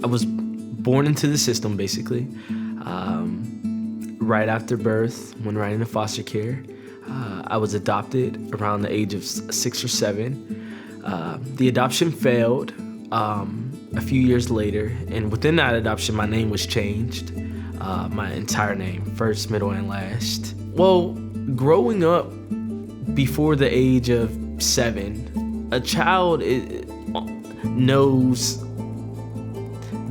I was born into the system, basically. Right after birth, when right into foster care, I was adopted around the age of 6 or 7. The adoption failed a few years later, and within that adoption, my name was changed. My entire name, first, middle, and last. Well, growing up before the age of 7, a child knows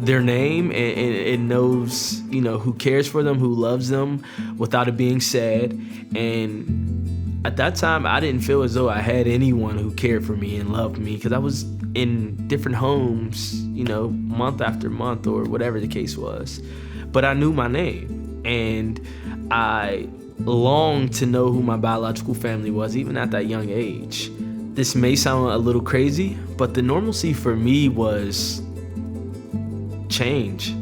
their name and it knows, who cares for them, who loves them without it being said. And at that time, I didn't feel as though I had anyone who cared for me and loved me because I was in different homes, month after month or whatever the case was. But I knew my name and I longed to know who my biological family was, even at that young age. This may sound a little crazy, but the normalcy for me was change,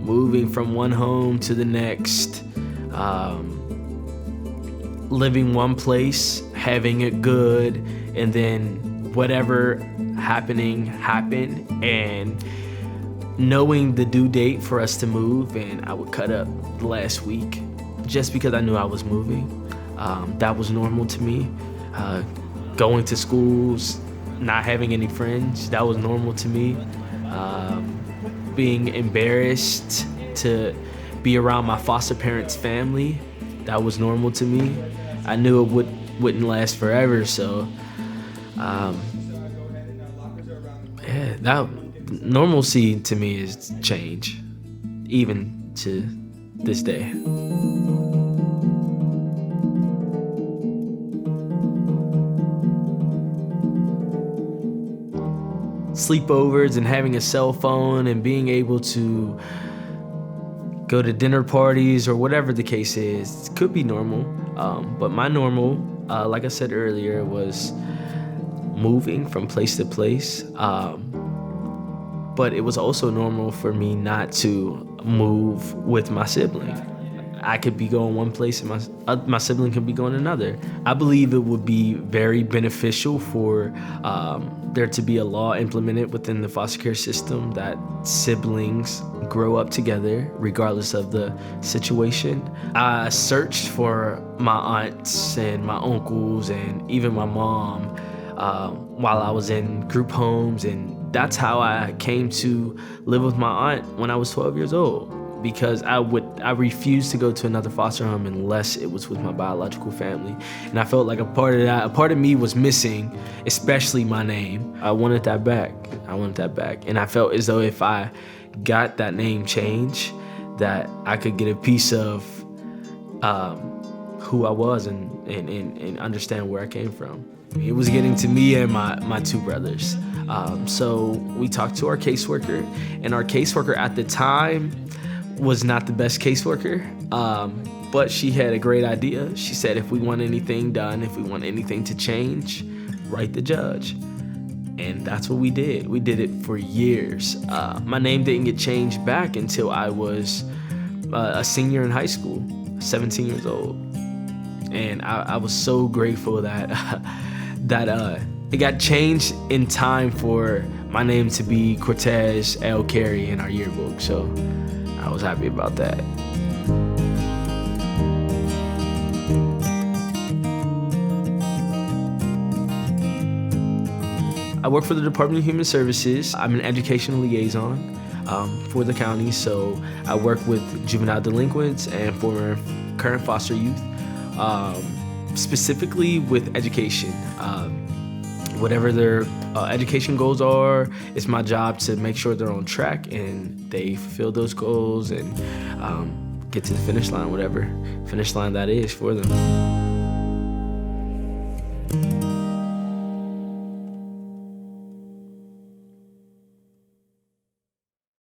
moving from one home to the next, living one place, having it good, and then whatever happened, and knowing the due date for us to move, and I would cut up the last week just because I knew I was moving. That was normal to me. Going to schools, not having any friends, that was normal to me. Being embarrassed to be around my foster parents' family, that was normal to me. I knew it wouldn't last forever, so that normalcy to me is change, even to this day. Sleepovers and having a cell phone and being able to go to dinner parties or whatever the case is could be normal. But my normal, like I said earlier, was moving from place to place. But it was also normal for me not to move with my sibling. I could be going one place and my sibling could be going another. I believe it would be very beneficial for there to be a law implemented within the foster care system that siblings grow up together regardless of the situation. I searched for my aunts and my uncles and even my mom while I was in group homes, and that's how I came to live with my aunt when I was 12 years old. Because I refused to go to another foster home unless it was with my biological family. And I felt like a part of me was missing, especially my name. I wanted that back. And I felt as though if I got that name change, that I could get a piece of who I was and understand where I came from. It was getting to me and my two brothers. So we talked to our caseworker, and our caseworker at the time was not the best caseworker, but she had a great idea. She said, if we want anything done, if we want anything to change, write the judge. And that's what we did. We did it for years. My name didn't get changed back until I was a senior in high school, 17 years old. And I was so grateful that it got changed in time for my name to be Cortez L. Carey in our yearbook. So I was happy about that. I work for the Department of Human Services. I'm an educational liaison for the county, so I work with juvenile delinquents and former current foster youth, specifically with education. Whatever their education goals are, it's my job to make sure they're on track and they fulfill those goals and get to the finish line, whatever finish line that is for them.